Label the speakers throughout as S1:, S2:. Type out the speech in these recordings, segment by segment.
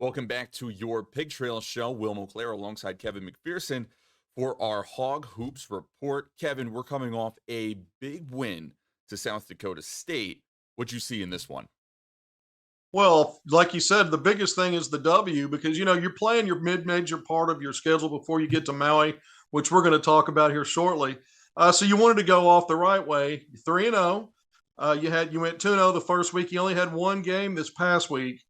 S1: Welcome back to your Pig Trail Show. Will McClare alongside Kevin McPherson for our Hog Hoops report. Kevin, we're coming off a big win to South Dakota State. What'd you see in this one?
S2: Well, like you said, the biggest thing is the W because, you're playing your mid-major part of your schedule before you get to Maui, which we're going to talk about here shortly. So you wanted to go off the right way. 3-0. You went 2-0 the first week. You only had one game this past week.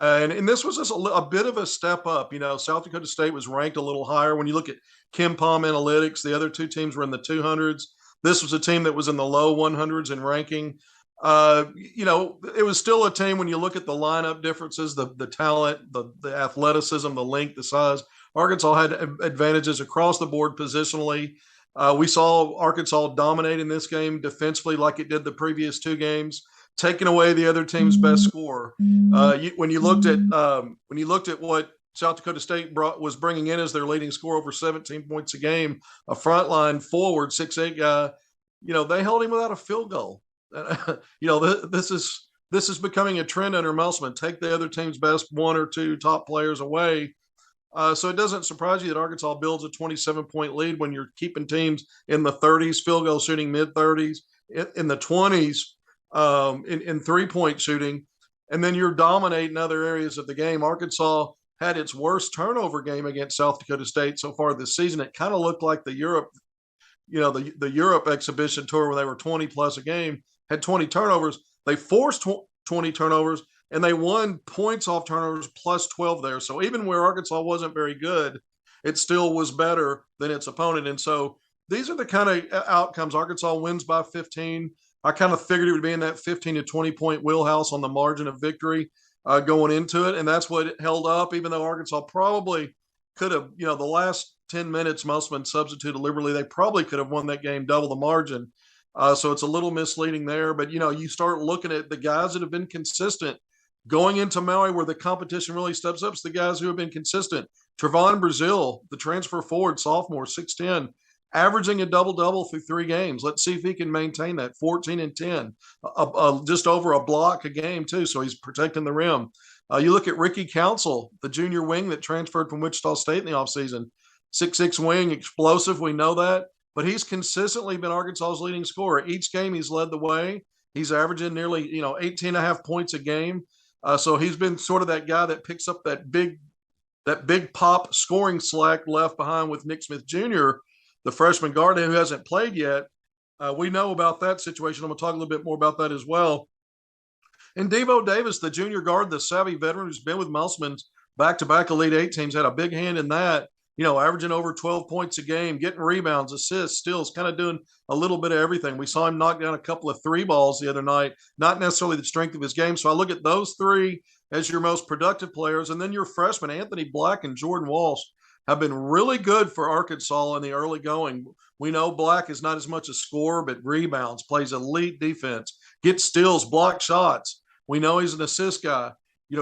S2: And this was just a bit of a step up. South Dakota State was ranked a little higher. When you look at Kim Palm Analytics, the other two teams were in the 200s. This was a team that was in the low 100s in ranking. It was still a team when you look at the lineup differences, the talent, the athleticism, the length, the size. Arkansas had advantages across the board positionally. We saw Arkansas dominate in this game defensively like it did the previous two games, taking away the other team's best scorer. When you looked at what South Dakota State was bringing in as their leading scorer, over 17 points a game, a frontline forward, 6'8" guy, they held him without a field goal. This is becoming a trend under Musselman. Take the other team's best one or two top players away. So it doesn't surprise you that Arkansas builds a 27-point lead when you're keeping teams in the 30s, field goal shooting mid-30s, in the 20s in three-point shooting, and then you're dominating other areas of the game. Arkansas had its worst turnover game against South Dakota State so far this season. It kind of looked like the Europe exhibition tour where they were 20 plus a game, had 20 turnovers. They forced 20 turnovers, and they won points off turnovers plus 12 there. So even where Arkansas wasn't very good, it still was better than its opponent. And so these are the kind of outcomes. Arkansas wins by 15. I kind of figured it would be in that 15 to 20-point wheelhouse on the margin of victory going into it, and that's what it held up, even though Arkansas probably could have, the last 10 minutes, Musselman substituted liberally. They probably could have won that game double the margin. So it's a little misleading there. But, you start looking at the guys that have been consistent going into Maui where the competition really steps up. It's the guys who have been consistent. Trevon Brazile, the transfer forward, sophomore, 6'10", averaging a double-double through 3 games. Let's see if he can maintain that, 14 and 10, just over a block a game too, so he's protecting the rim. You look at Ricky Council, the junior wing that transferred from Wichita State in the offseason, 6'6" wing, explosive, we know that, but he's consistently been Arkansas's leading scorer. Each game he's led the way. He's averaging nearly 18 and a half points a game. So he's been sort of that guy that picks up that big pop scoring slack left behind with Nick Smith Jr., the freshman guard who hasn't played yet. We know about that situation. I'm going to talk a little bit more about that as well. And Devo Davis, the junior guard, the savvy veteran who's been with Musselman's back-to-back Elite Eight teams, had a big hand in that, averaging over 12 points a game, getting rebounds, assists, steals, kind of doing a little bit of everything. We saw him knock down a couple of 3 balls the other night, not necessarily the strength of his game. So I look at those 3 as your most productive players. And then your freshmen, Anthony Black and Jordan Walsh, have been really good for Arkansas in the early going. We know Black is not as much a scorer, but rebounds, plays elite defense, gets steals, block shots. We know he's an assist guy.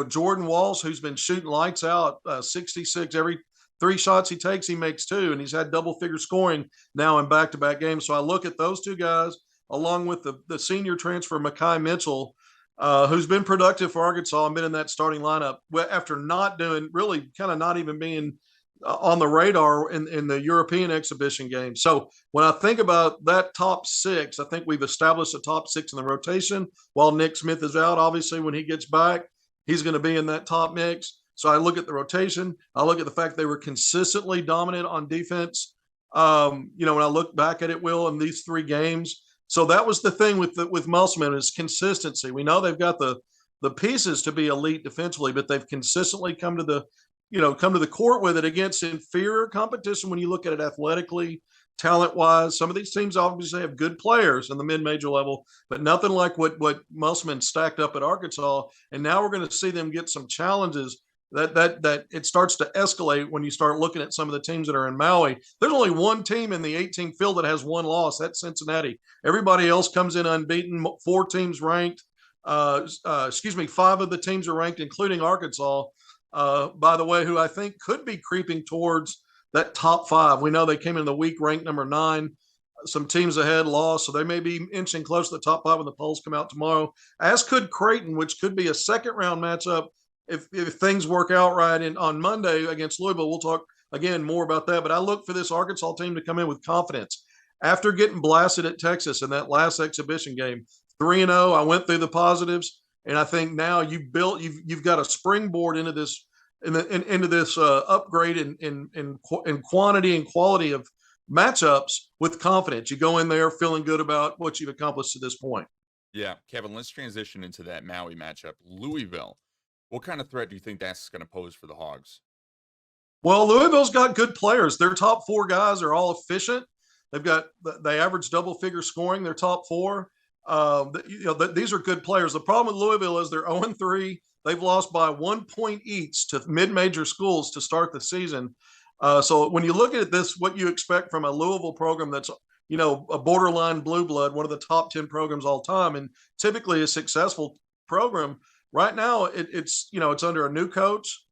S2: Jordan Walsh, who's been shooting lights out, 66, every 3 shots he takes, he makes 2, and he's had double-figure scoring now in back-to-back games. So I look at those 2 guys, along with the senior transfer, Mekhi Mitchell, who's been productive for Arkansas and been in that starting lineup after not doing, really kind of not even being on the radar in the European exhibition game. So when I think about that top 6, I think we've established a top 6 in the rotation while Nick Smith is out. Obviously, when he gets back, he's going to be in that top mix. So I look at the rotation. I look at the fact they were consistently dominant on defense. When I look back at it, Will, in these 3 games. So that was the thing with Musselman is consistency. We know they've got the pieces to be elite defensively, but they've consistently come to the court with it against inferior competition when you look at it athletically, talent-wise. Some of these teams obviously have good players in the mid-major level, but nothing like what Musselman stacked up at Arkansas. And now we're going to see them get some challenges that it starts to escalate when you start looking at some of the teams that are in Maui. There's only one team in the 18 field that has 1 loss. That's Cincinnati. Everybody else comes in unbeaten. 4 teams ranked. 5 of the teams are ranked, including Arkansas. By the way, who I think could be creeping towards that top 5. We know they came in the week ranked number 9. Some teams ahead lost, so they may be inching close to the top 5 when the polls come out tomorrow, as could Creighton, which could be a second-round matchup if things work out right on Monday against Louisville, we'll talk again more about that. But I look for this Arkansas team to come in with confidence after getting blasted at Texas in that last exhibition game. 3-0. I went through the positives, and I think now you've got a springboard into this into this upgrade in quantity and quality of matchups with confidence. You go in there feeling good about what you've accomplished to this point.
S1: Yeah, Kevin, let's transition into that Maui matchup. Louisville. What kind of threat do you think that's going to pose for the Hogs?
S2: Well, Louisville's got good players. Their top four guys are all efficient. They average double figure scoring. Their top four. These are good players. The problem with Louisville is they're 0-3. They've lost by 1 point each to mid-major schools to start the season. So when you look at this, what you expect from a Louisville program that's a borderline blue blood, one of the top 10 programs all time, and typically a successful program. Right now, it's under a new coach,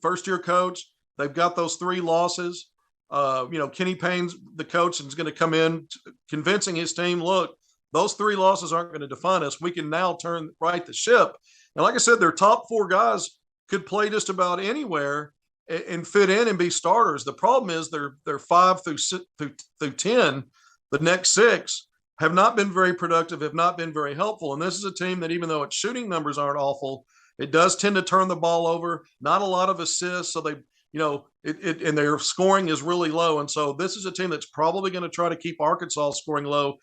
S2: first year coach. They've got those 3 losses. Kenny Payne's the coach and is going to come in convincing his team, look, those 3 losses aren't going to define us. We can now right the ship. And like I said, their top 4 guys could play just about anywhere and fit in and be starters. The problem is they're 5 through 10. The next 6 have not been very productive, have not been very helpful. And this is a team that, even though its shooting numbers aren't awful, it does tend to turn the ball over. Not a lot of assists, so and their scoring is really low. And so this is a team that's probably going to try to keep Arkansas scoring low.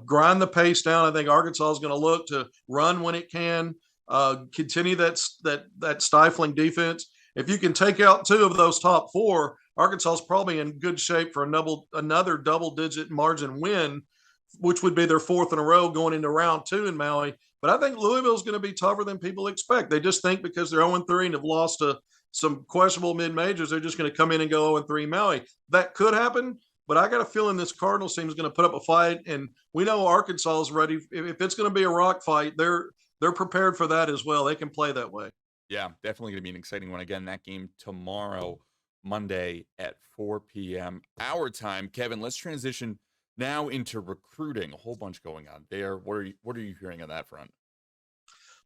S2: Grind the pace down. I think Arkansas is going to look to run when it can, continue that stifling defense. If you can take out 2 of those top 4, Arkansas is probably in good shape for another double-digit margin win, which would be their 4th in a row going into round 2 in Maui. But I think Louisville's going to be tougher than people expect. They just think because they're 0-3 and have lost to some questionable mid-majors, they're just going to come in and go 0-3 Maui. That could happen, but I got a feeling this Cardinals team is going to put up a fight, and we know Arkansas is ready. If it's going to be a rock fight, they're prepared for that as well. They can play that way.
S1: Yeah, definitely going to be an exciting one. Again, that game tomorrow, Monday at 4 p.m. our time. Kevin, let's transition now into recruiting. A whole bunch going on there. What are you hearing on that front?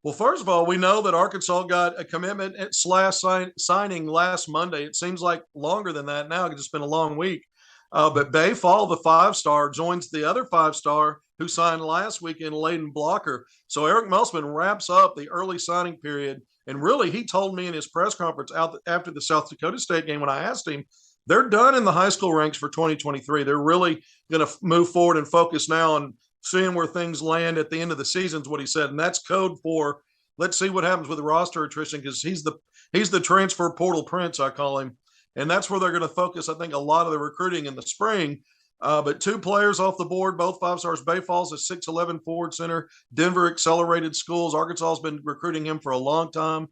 S2: Well, first of all, we know that Arkansas got a commitment at signing last Monday. It seems like longer than that now because it's been a long week. But Bay Fall, the 5-star, joins the other 5-star who signed last weekend, Layden Blocker. So Eric Musselman wraps up the early signing period. And really, he told me in his press conference after the South Dakota State game when I asked him, they're done in the high school ranks for 2023. They're really going to move forward and focus now on seeing where things land at the end of the season is what he said. And that's code for let's see what happens with the roster attrition because he's the transfer portal prince, I call him. And that's where they're going to focus, I think, a lot of the recruiting in the spring. But 2 players off the board, both 5-stars. Bay Falls, a 6'11" forward center. Denver accelerated schools. Arkansas has been recruiting him for a long time.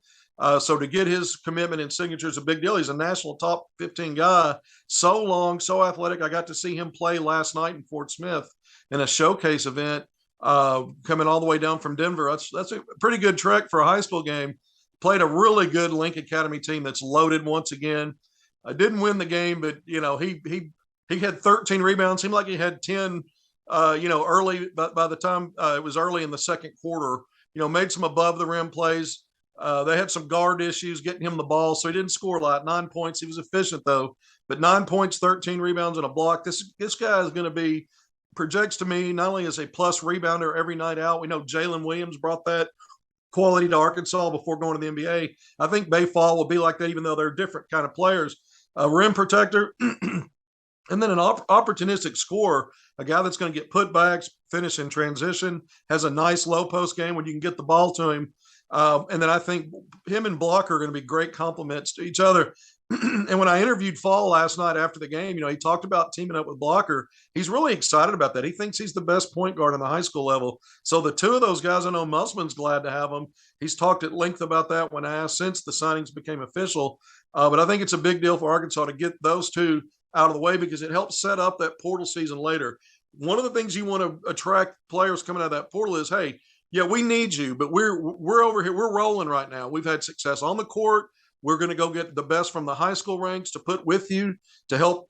S2: So to get his commitment and signature is a big deal. He's a national top 15 guy. So long, so athletic. I got to see him play last night in Fort Smith in a showcase event coming all the way down from Denver. That's a pretty good trek for a high school game. Played a really good Link Academy team that's loaded once again. I didn't win the game, but he had 13 rebounds. Seemed like he had 10, early. But by the time it was early in the second quarter, made some above the rim plays. They had some guard issues getting him the ball, so he didn't score a lot. 9 points. He was efficient though, but 9 points, 13 rebounds, and a block. This guy is going to be projects to me not only as a plus rebounder every night out. We know Jalen Williams brought that quality to Arkansas before going to the NBA. I think Bay Fall will be like that, even though they're different kind of players. A rim protector. And then an opportunistic scorer, a guy that's going to get putbacks, finish in transition, has a nice low post game when you can get the ball to him. And then I think him and Blocker are going to be great complements to each other. And when I interviewed Fall last night after the game, he talked about teaming up with Blocker. He's really excited about that. He thinks he's the best point guard on the high school level. So the 2 of those guys, I know Musselman's glad to have them. He's talked at length about that when asked since the signings became official. But I think it's a big deal for Arkansas to get those 2 out of the way because it helps set up that portal season later. One of the things you want to attract players coming out of that portal is, hey, yeah, we need you, but we're over here. We're rolling right now. We've had success on the court. We're going to go get the best from the high school ranks to put with you to help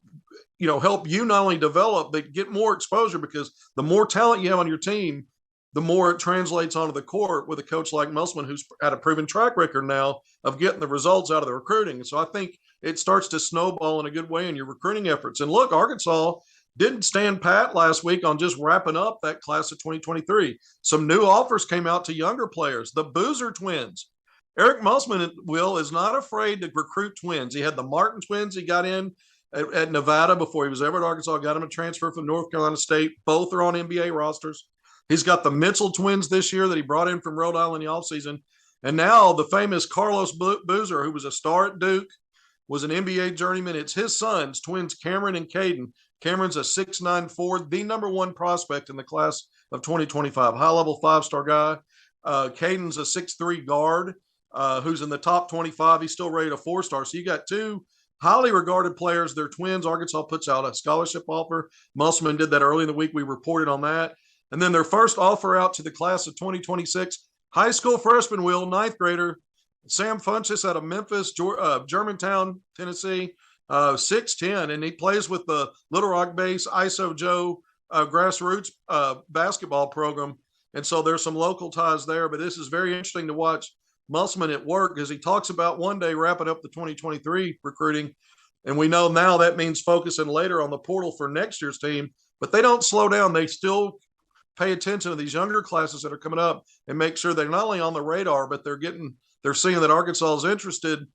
S2: you not only develop, but get more exposure because the more talent you have on your team, the more it translates onto the court with a coach like Musselman, who's had a proven track record now of getting the results out of the recruiting. And so I think it starts to snowball in a good way in your recruiting efforts. And look, Arkansas didn't stand pat last week on just wrapping up that class of 2023. Some new offers came out to younger players. The Boozer twins. Eric Musselman, Will, is not afraid to recruit twins. He had the Martin twins he got in at Nevada before he was ever at Arkansas, got him a transfer from North Carolina State. Both are on NBA rosters. He's got the Mitchell twins this year that he brought in from Rhode Island in the offseason. And now the famous Carlos Boozer, who was a star at Duke, was an NBA journeyman. It's his sons, twins Cameron and Caden. Cameron's a 6'9" forward, the number one prospect in the class of 2025, high-level five-star guy. Caden's a 6'3" guard who's in the top 25. He's still rated a four-star. So you got two highly regarded players. They're twins. Arkansas puts out a scholarship offer. Musselman did that early in the week. We reported on that. And then their first offer out to the class of 2026, high school freshman, Will, ninth grader, Sam Funchess out of Memphis, Germantown, Tennessee, 6'10", and he plays with the Little Rock base ISO Joe grassroots basketball program. And so there's some local ties there, but this is very interesting to watch Musselman at work because he talks about one day wrapping up the 2023 recruiting. And we know now that means focusing later on the portal for next year's team, but they don't slow down. They still pay attention to these younger classes that are coming up and make sure they're not only on the radar, but they're seeing that Arkansas is interested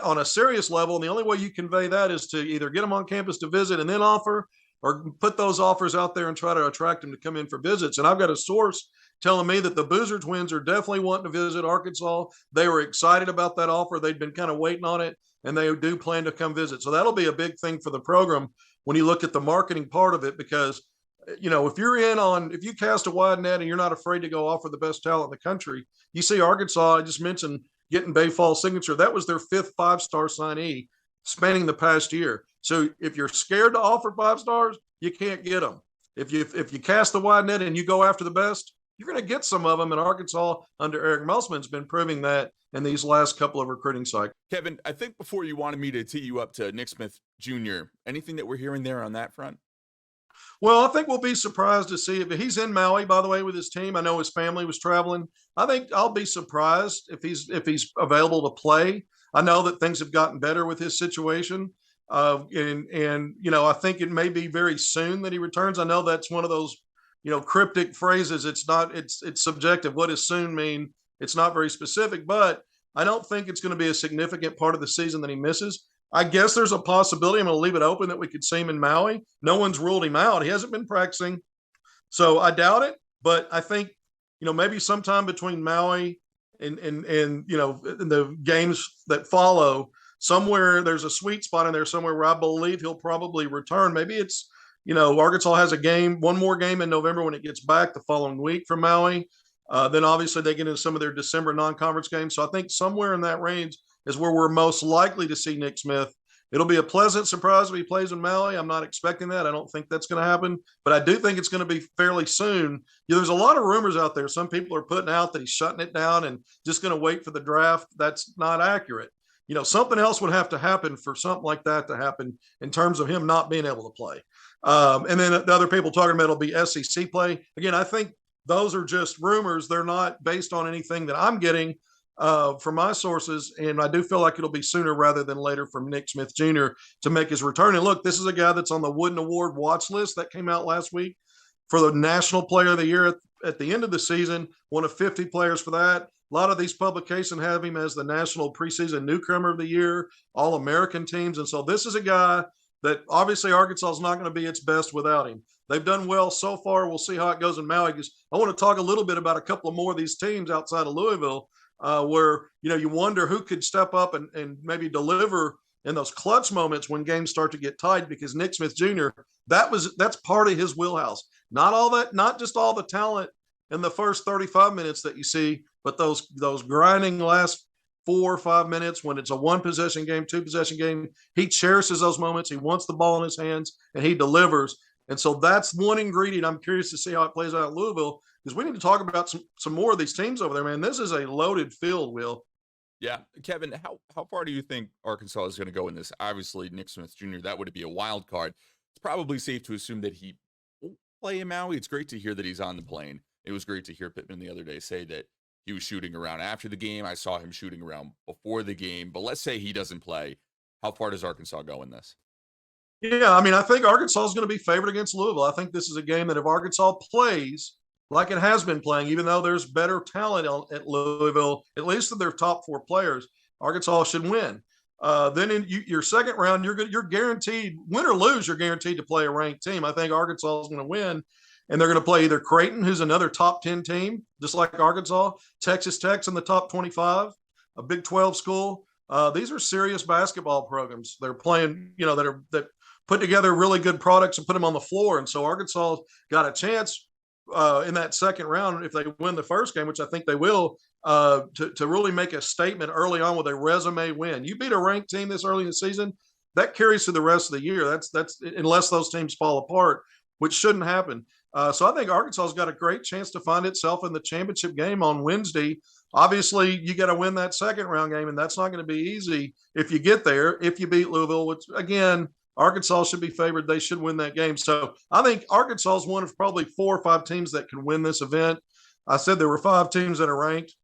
S2: on a serious level. And the only way you convey that is to either get them on campus to visit and then offer, or put those offers out there and try to attract them to come in for visits. And I've got a source telling me that the Boozer twins are definitely wanting to visit Arkansas. They were excited about that offer. They'd been kind of waiting on it, and they do plan to come visit. So that'll be a big thing for the program when you look at the marketing part of it, because if you cast a wide net and you're not afraid to go offer the best talent in the country, you see Arkansas, I just mentioned getting Bay Fall's signature. That was their 5th five-star signee spanning the past year. So if you're scared to offer 5 stars, you can't get them. If you cast the wide net and you go after the best, you're going to get some of them. And Arkansas under Eric Musselman has been proving that in these last couple of recruiting cycles.
S1: Kevin, I think before you wanted me to tee you up to Nick Smith Jr., anything that we're hearing there on that front?
S2: Well, I think we'll be surprised to see if he's in Maui, by the way, with his team. I know his family was traveling. I think I'll be surprised if he's available to play. I know that things have gotten better with his situation. And I think it may be very soon that he returns. I know that's one of those, cryptic phrases. It's subjective. What does soon mean? It's not very specific, but I don't think it's going to be a significant part of the season that he misses. I guess there's a possibility, I'm going to leave it open, that we could see him in Maui. No one's ruled him out. He hasn't been practicing, so I doubt it. But I think, maybe sometime between Maui and the games that follow, somewhere there's a sweet spot in there somewhere where I believe he'll probably return. Maybe it's, Arkansas has one more game in November when it gets back the following week from Maui. Then obviously they get into some of their December non-conference games. So I think somewhere in that range is where we're most likely to see Nick Smith. It'll be a pleasant surprise if he plays in Maui. I'm not expecting that. I don't think that's going to happen, but I do think it's going to be fairly soon. There's a lot of rumors out there. Some people are putting out that he's shutting it down and just going to wait for the draft. That's not accurate. Something else would have to happen for something like that to happen in terms of him not being able to play. And then the other people talking about it'll be SEC play. Again, I think those are just rumors. They're not based on anything that I'm getting from my sources, and I do feel like it'll be sooner rather than later from Nick Smith Jr. to make his return. And look, this is a guy that's on the Wooden Award watch list that came out last week for the National Player of the Year at the end of the season, one of 50 players for that. A lot of these publications have him as the National Preseason Newcomer of the Year, All-American teams. And so this is a guy that obviously Arkansas is not going to be its best without him. They've done well so far. We'll see how it goes in Maui. Because I want to talk a little bit about a couple of more of these teams outside of Louisville where, you wonder who could step up and maybe deliver in those clutch moments when games start to get tight, because Nick Smith Jr., that's part of his wheelhouse. Not just all the talent in the first 35 minutes that you see, but those grinding last 4 or 5 minutes when it's a 1-possession game, 2-possession game. He cherishes those moments. He wants the ball in his hands, and he delivers. And so that's one ingredient. I'm curious to see how it plays out at Louisville, because we need to talk about some more of these teams over there, man. This is a loaded field, Will.
S1: Yeah. Kevin, how far do you think Arkansas is going to go in this? Obviously, Nick Smith Jr., that would be a wild card. It's probably safe to assume that he won't play in Maui. It's great to hear that he's on the plane. It was great to hear Pittman the other day say that he was shooting around after the game. I saw him shooting around before the game. But let's say he doesn't play. How far does Arkansas go in this?
S2: Yeah, I mean, I think Arkansas is going to be favored against Louisville. I think this is a game that if Arkansas plays like it has been playing, even though there's better talent at Louisville, at least of their top 4 players, Arkansas should win. Then in your second round, you're guaranteed, win or lose, you're guaranteed to play a ranked team. I think Arkansas is going to win, and they're going to play either Creighton, who's another top 10 team, just like Arkansas, Texas Tech's in the top 25, a Big 12 school. These are serious basketball programs. They're playing, that put together really good products and put them on the floor. And so Arkansas got a chance in that second round, if they win the first game, which I think they will, to really make a statement early on with a resume win. You beat a ranked team this early in the season, that carries to the rest of the year. That's unless those teams fall apart, which shouldn't happen. So I think Arkansas's got a great chance to find itself in the championship game on Wednesday. Obviously, you got to win that second round game, and that's not going to be easy if you get there. If you beat Louisville, which again, Arkansas should be favored. They should win that game. So I think Arkansas is one of probably 4 or 5 teams that can win this event. I said there were 5 teams that are ranked.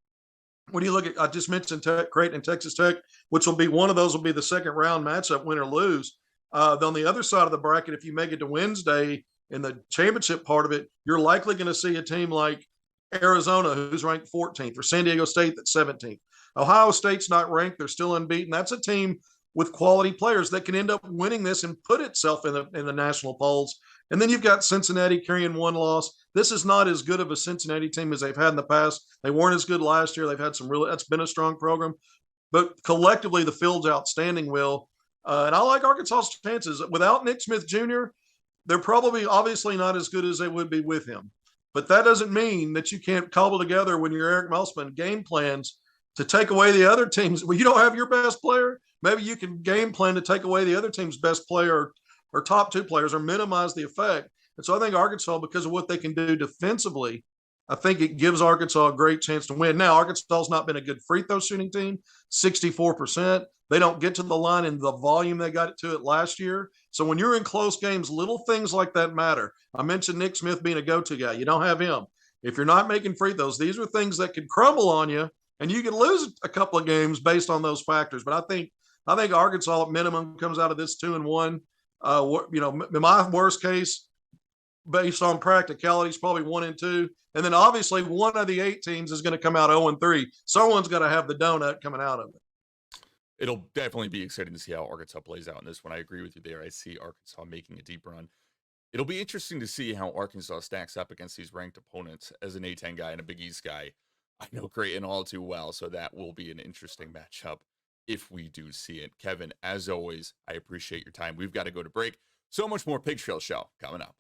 S2: When you look at, I just mentioned Creighton and Texas Tech, which will be one of those will be the second round matchup, win or lose. On the other side of the bracket, if you make it to Wednesday in the championship part of it, you're likely going to see a team like Arizona, who's ranked 14th, or San Diego State that's 17th. Ohio State's not ranked. They're still unbeaten. That's a team with quality players that can end up winning this and put itself in the national polls. And then you've got Cincinnati carrying 1 loss. This is not as good of a Cincinnati team as they've had in the past. They weren't as good last year. They've had that's been a strong program. But collectively, the field's outstanding, Will. And I like Arkansas's chances. Without Nick Smith Jr., they're probably obviously not as good as they would be with him. But that doesn't mean that you can't cobble together, when you're Eric Musselman, game plans to take away the other teams. When you don't have your best player, maybe you can game plan to take away the other team's best player or top 2 players or minimize the effect. And so I think Arkansas, because of what they can do defensively, I think it gives Arkansas a great chance to win. Now, Arkansas's not been a good free throw shooting team, 64%. They don't get to the line in the volume they got to it last year. So when you're in close games, little things like that matter. I mentioned Nick Smith being a go-to guy. You don't have him. If you're not making free throws, these are things that could crumble on you, and you could lose a couple of games based on those factors. But I think Arkansas at minimum comes out of this 2-1. My worst case, based on practicality, is probably 1-2. And then obviously one of the 8 teams is going to come out 0-3. Someone's got to have the donut coming out of it.
S1: It'll definitely be exciting to see how Arkansas plays out in this one. I agree with you there. I see Arkansas making a deep run. It'll be interesting to see how Arkansas stacks up against these ranked opponents as an A-10 guy and a Big East guy. I know Creighton all too well, so that will be an interesting matchup if we do see it. Kevin, as always, I appreciate your time. We've got to go to break. So much more Pig Trail Show coming up.